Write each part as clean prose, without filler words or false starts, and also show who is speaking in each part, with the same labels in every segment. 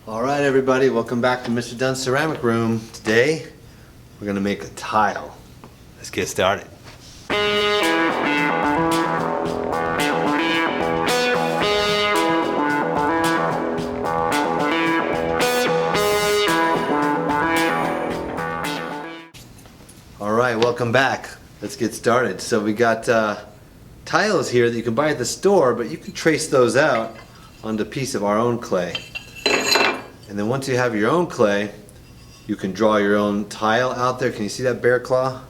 Speaker 1: Alright everybody, welcome back to Mr. Dunn's Ceramic Room. Today, we're going to make a tile. Let's get started. Alright, welcome back. Let's get started. So we got tiles here that you can buy at the store, but you can trace those out onto a piece of our own clay. And then once you have your own clay, you can draw your own tile out there. Can you see that bear claw?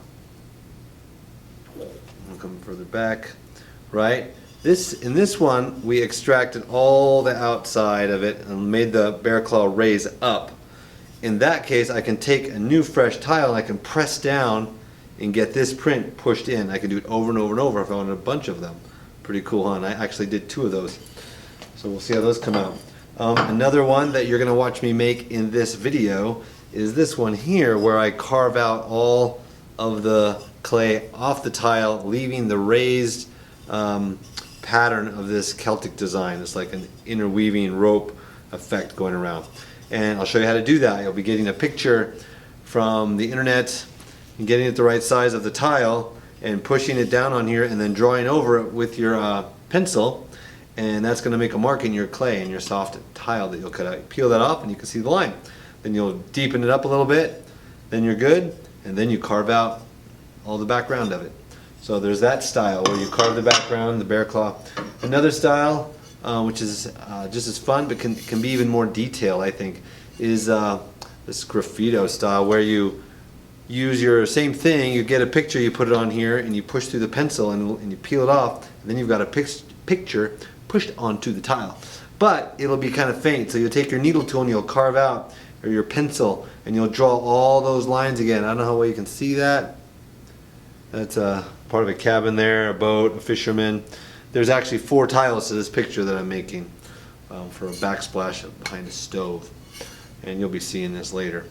Speaker 1: I'll come further back. Right? In this one, we extracted all the outside of it and made the bear claw raise up. In that case, I can take a new fresh tile and I can press down and get this print pushed in. I can do it over and over and over if I wanted a bunch of them. Pretty cool, huh? And I actually did 2 of those. So we'll see how those come out. Another one that you're going to watch me make in this video is this one here, where I carve out all of the clay off the tile, leaving the raised pattern of this Celtic design. It's like an interweaving rope effect going around. And I'll show you how to do that. You'll be getting a picture from the internet and getting it the right size of the tile and pushing it down on here and then drawing over it with your pencil. And that's going to make a mark in your clay and your soft tile that you'll cut out. You peel that off and you can see the line. Then you'll deepen it up a little bit, then you're good, and then you carve out all the background of it. So there's that style where you carve the background, the bear claw. Another style, which is just as fun but can be even more detailed, I think, is this graffito style, where you use your same thing, you get a picture, you put it on here, and you push through the pencil and you peel it off, and then you've got a picture pushed onto the tile. But it'll be kind of faint, so you'll take your needle tool and you'll carve out, or your pencil, and you'll draw all those lines again. I don't know how well you can see that. That's a part of a cabin there, a boat, a fisherman. There's actually 4 tiles to this picture that I'm making for a backsplash behind a stove, and you'll be seeing this later.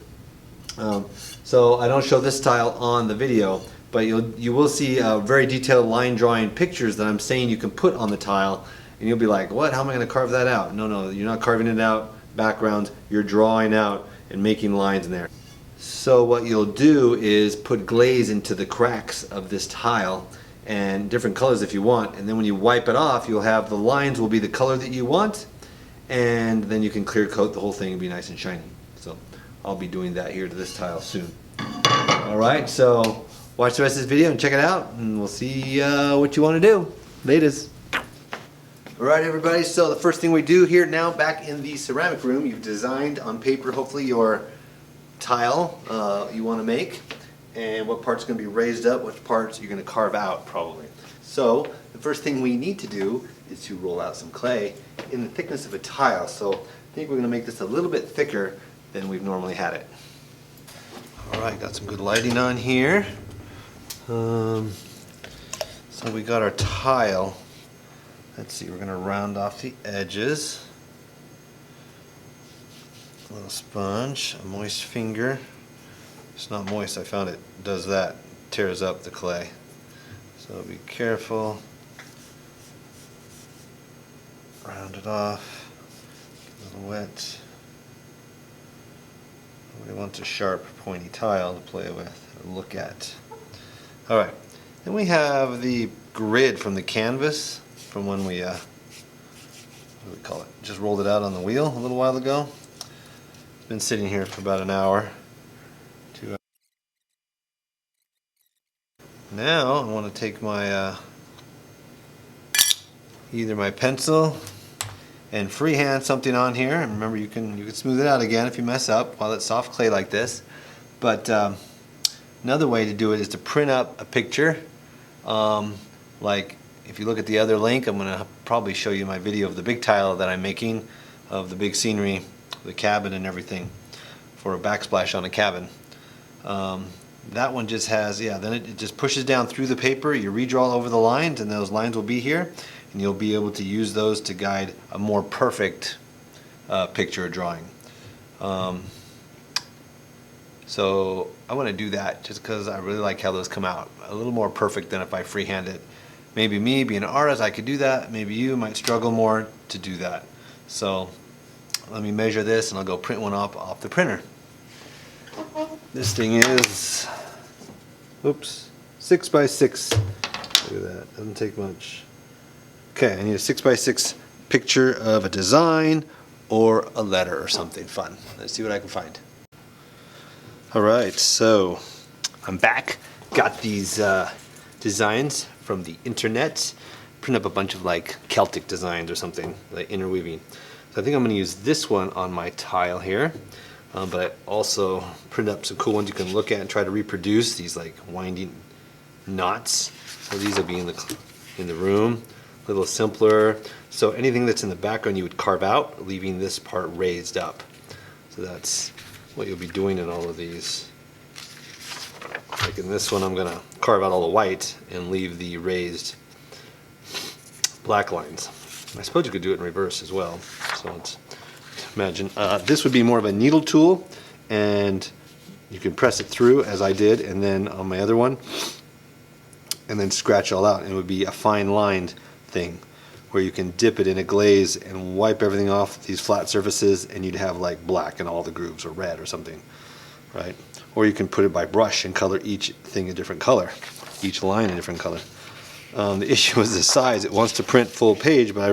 Speaker 1: So I don't show this tile on the video, but you will see very detailed line drawing pictures that I'm saying you can put on the tile. And you'll be like, what? How am I going to carve that out? No, you're not carving it out, backgrounds. You're drawing out and making lines in there. So what you'll do is put glaze into the cracks of this tile, and different colors if you want. And then when you wipe it off, you'll have the lines will be the color that you want. And then you can clear coat the whole thing and be nice and shiny. So I'll be doing that here to this tile soon. Alright, so watch the rest of this video and check it out. And we'll see what you want to do. Latest. Alright everybody, so the first thing we do here now, back in the ceramic room, you've designed on paper hopefully your tile you want to make, and what part's going to be raised up, which parts you're going to carve out probably. So the first thing we need to do is to roll out some clay in the thickness of a tile. So I think we're going to make this a little bit thicker than we've normally had it. Alright, got some good lighting on here. So we got our tile. Let's see, we're going to round off the edges. A little sponge, a moist finger. It's not moist, I found it does that, tears up the clay. So be careful. Round it off, a little wet. Nobody wants a sharp, pointy tile to play with or look at. Alright, then we have the grid from the canvas. From when we, what do we call it? Just rolled it out on the wheel a little while ago. It's been sitting here for about an hour. 2 hours. Now I want to take my either my pencil and freehand something on here. And remember, you can smooth it out again if you mess up while it's soft clay like this. But another way to do it is to print up a picture, like. If you look at the other link, I'm going to probably show you my video of the big tile that I'm making of the big scenery, the cabin and everything for a backsplash on a cabin. That one just has, then it just pushes down through the paper. You redraw over the lines, and those lines will be here, and you'll be able to use those to guide a more perfect picture or drawing. So I want to do that just because I really like how those come out. A little more perfect than if I freehand it. Maybe me, being an artist, I could do that. Maybe you might struggle more to do that. So let me measure this and I'll go print one off the printer. This thing is, oops, 6 by 6. Look at that, doesn't take much. Okay, I need a 6 by 6 picture of a design or a letter or something fun. Let's see what I can find. Alright, so I'm back. Got these designs from the internet. Print up a bunch of like Celtic designs or something, like interweaving. So I think I'm going to use this one on my tile here. But I also print up some cool ones you can look at and try to reproduce, these like winding knots. So these will be in the room, a little simpler. So anything that's in the background you would carve out, leaving this part raised up. So that's what you'll be doing in all of these. Like in this one, I'm going to carve out all the white and leave the raised black lines. I suppose you could do it in reverse as well. So let's imagine this would be more of a needle tool, and you can press it through as I did, and then on my other one, and then scratch all out, and it would be a fine lined thing where you can dip it in a glaze and wipe everything off these flat surfaces, and you'd have like black in all the grooves or red or something, right? Or you can put it by brush and color each thing a different color, each line a different color. The issue is the size. It wants to print full page, but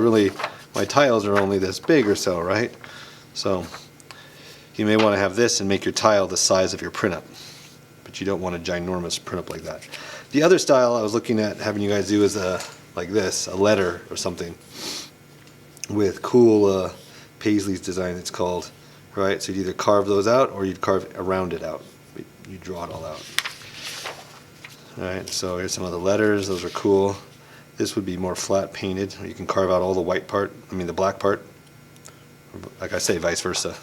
Speaker 1: my tiles are only this big or so, right? So you may want to have this and make your tile the size of your print up, but you don't want a ginormous print up like that. The other style I was looking at having you guys do is like this, a letter or something with cool Paisley's design, it's called, right? So you'd either carve those out or you'd carve around it out. You draw it all out. Alright, so here's some of the letters. Those are cool. This would be more flat painted. You can carve out all the white part, the black part. Like I say, vice versa.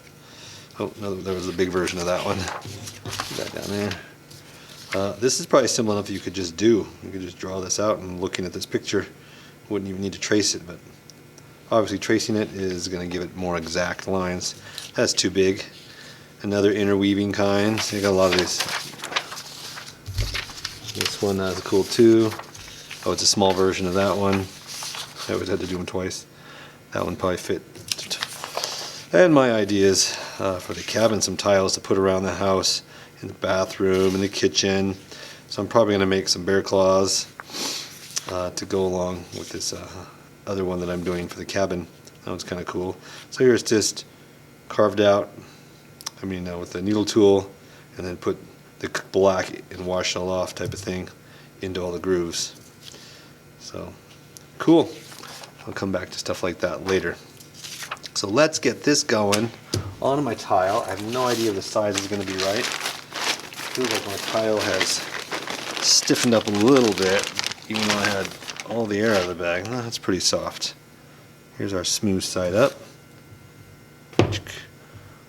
Speaker 1: Oh, no, there was a big version of that one. Put that down there. This is probably simple enough you could just do. You could just draw this out, and looking at this picture, wouldn't even need to trace it, but obviously tracing it is going to give it more exact lines. That's too big. Another interweaving kind. So you got a lot of these. This one is cool too. Oh, it's a small version of that one. I always had to do them twice. That one probably fit. And my ideas for the cabin, some tiles to put around the house, in the bathroom, in the kitchen. So I'm probably going to make some bear claws to go along with this other one that I'm doing for the cabin. That one's kind of cool. So here's just carved out, with the needle tool, and then put the black and wash it all off type of thing into all the grooves. So cool. I'll come back to stuff like that later. So let's get this going on my tile. I have no idea if the size is going to be right. Feels like my tile has stiffened up a little bit, even though I had all the air out of the bag. No, that's pretty soft. Here's our smooth side up.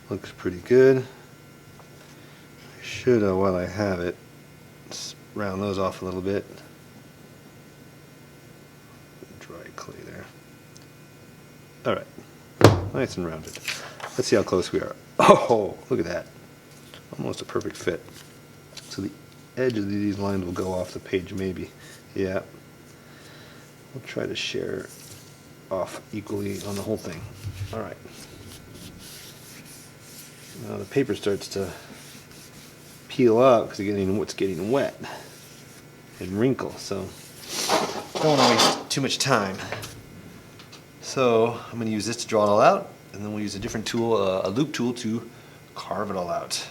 Speaker 1: Looks pretty good. I should, while I have it, just round those off a little bit. Dry clay there. Alright, nice and rounded. Let's see how close we are. Oh, look at that. Almost a perfect fit. So the edge of these lines will go off the page maybe. Yeah. We'll try to share off equally on the whole thing. Alright. Now the paper starts to peel up because it's getting wet and wrinkle, so don't want to waste too much time. So I'm going to use this to draw it all out, and then we'll use a different tool, a loop tool, to carve it all out.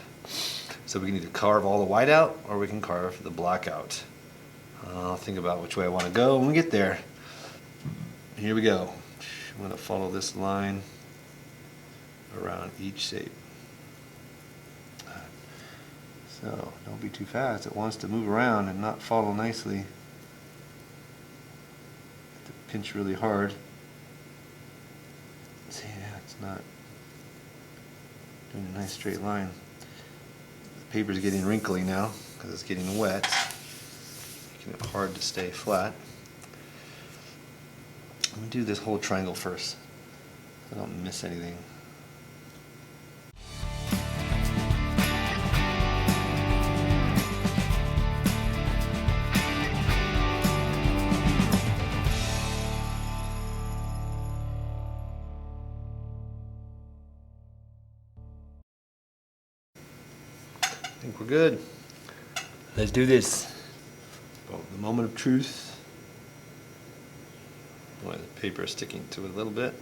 Speaker 1: So we can either carve all the white out or we can carve the black out. I'll think about which way I want to go when we get there. Here we go. I'm going to follow this line around each shape. So don't be too fast. It wants to move around and not follow nicely. Have to pinch really hard. See, yeah, it's not doing a nice straight line. The paper's getting wrinkly now because it's getting wet, making it hard to stay flat. I'm going to do this whole triangle first so I don't miss anything. think we're good. Let's do this. Oh, the moment of truth. Boy, the paper is sticking to it a little bit.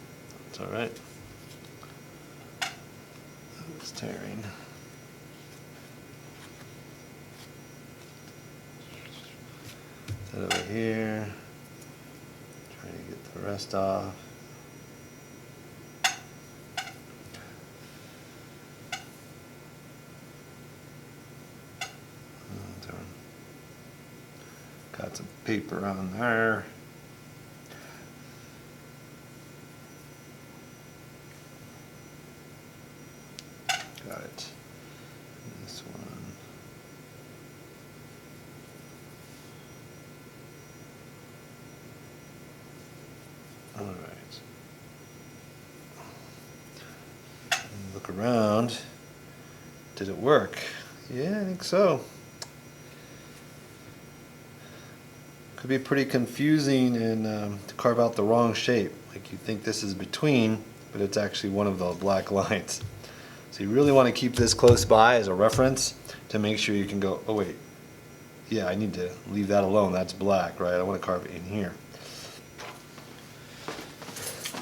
Speaker 1: It's all right. It's tearing. That over here. Trying to get the rest off. Got some paper on there. Got it. This one. All right. Look around. Did it work? Yeah, I think so. Could be pretty confusing and to carve out the wrong shape. Like you think this is between, but it's actually one of the black lines. So you really want to keep this close by as a reference to make sure you can go, oh wait, yeah, I need to leave that alone. That's black, right? I want to carve it in here.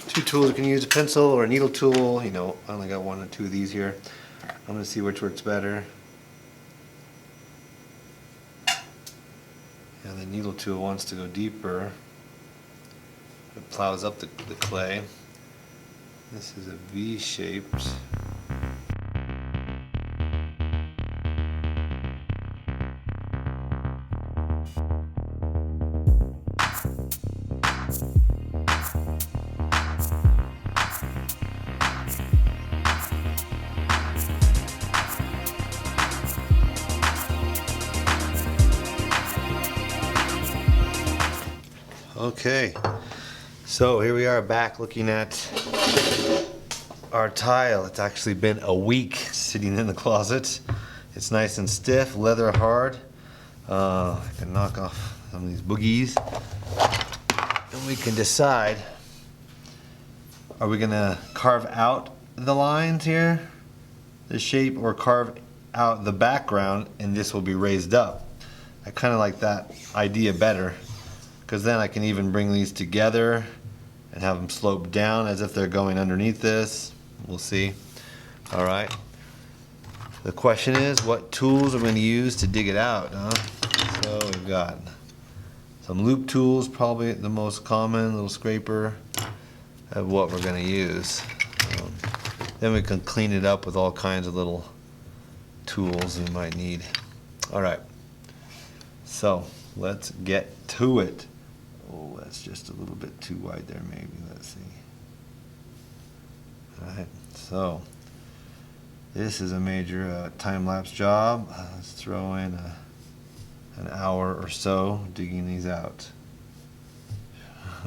Speaker 1: Two tools you can use, a pencil or a needle tool. You know, I only got one or two of these here. I'm going to see which works better. And the needle tool wants to go deeper. It plows up the clay. This is a V-shaped. Okay, so here we are back looking at our tile. It's actually been a week sitting in the closet. It's nice and stiff, leather hard. I can knock off some of these boogies. And we can decide, are we gonna carve out the lines here, the shape, or carve out the background and this will be raised up? I kind of like that idea better, because then I can even bring these together and have them slope down as if they're going underneath this. We'll see. All right. The question is, what tools are we going to use to dig it out? So we've got some loop tools, probably the most common, little scraper of what we're going to use. Then we can clean it up with all kinds of little tools we might need. All right. So let's get to it. Oh, that's just a little bit too wide there, maybe. Let's see. All right, so this is a major time-lapse job. Let's throw in an hour or so digging these out.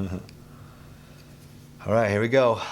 Speaker 1: All right, here we go.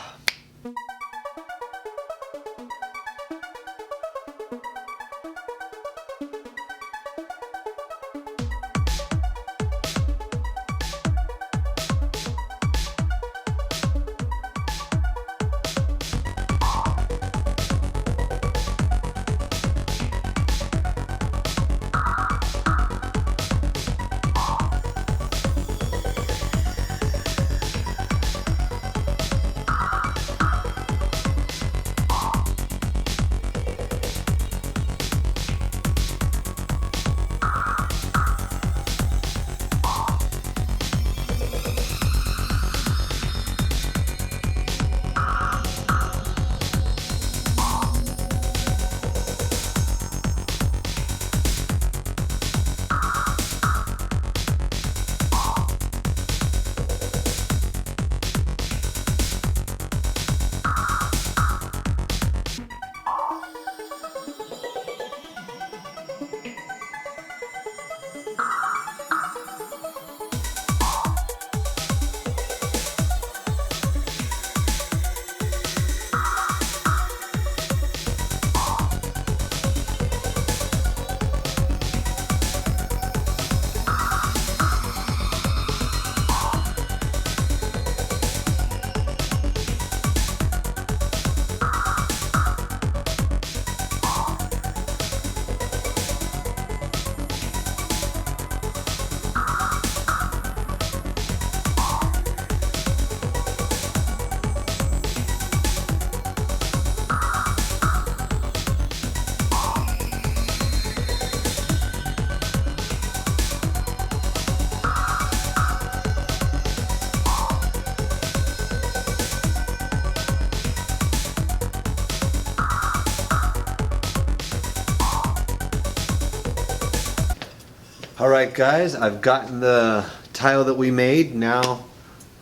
Speaker 1: Alright guys, I've gotten the tile that we made. Now,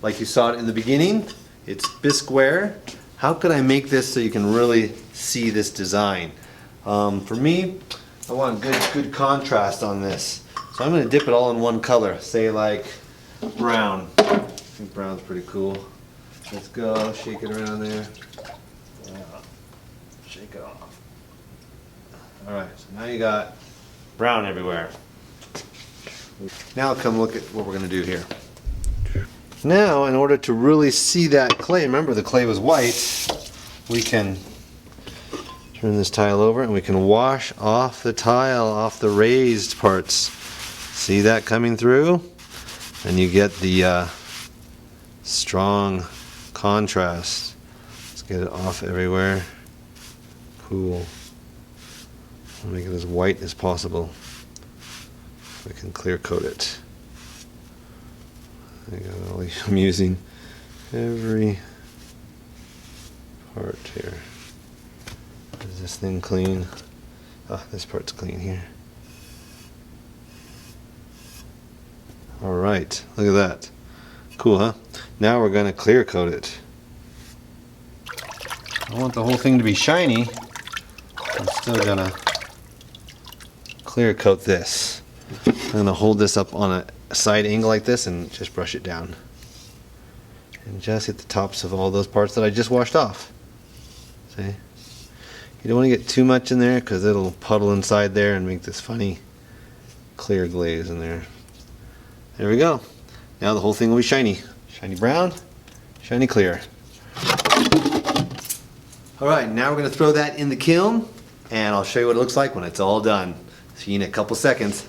Speaker 1: like you saw it in the beginning, it's bisqueware. How could I make this so you can really see this design? For me, I want good contrast on this. So I'm going to dip it all in one color, say like brown. I think brown's pretty cool. Let's go, shake it around there. Shake it off. Alright, so now you got brown everywhere. Now come look at what we're going to do here. Now, in order to really see that clay, remember the clay was white, we can turn this tile over and we can wash off the tile, off the raised parts. See that coming through? And you get the strong contrast. Let's get it off everywhere. Cool. I'll make it as white as possible. We can clear coat it. I'm using every part here. Is this thing clean? Ah, this part's clean here. Alright, look at that. Cool, huh? Now we're going to clear coat it. I want the whole thing to be shiny. I'm still going to clear coat this. I'm going to hold this up on a side angle like this and just brush it down. And just hit the tops of all those parts that I just washed off. See? You don't want to get too much in there because it'll puddle inside there and make this funny clear glaze in there. There we go. Now the whole thing will be shiny. Shiny brown, shiny clear. Alright, now we're going to throw that in the kiln and I'll show you what it looks like when it's all done. See you in a couple seconds.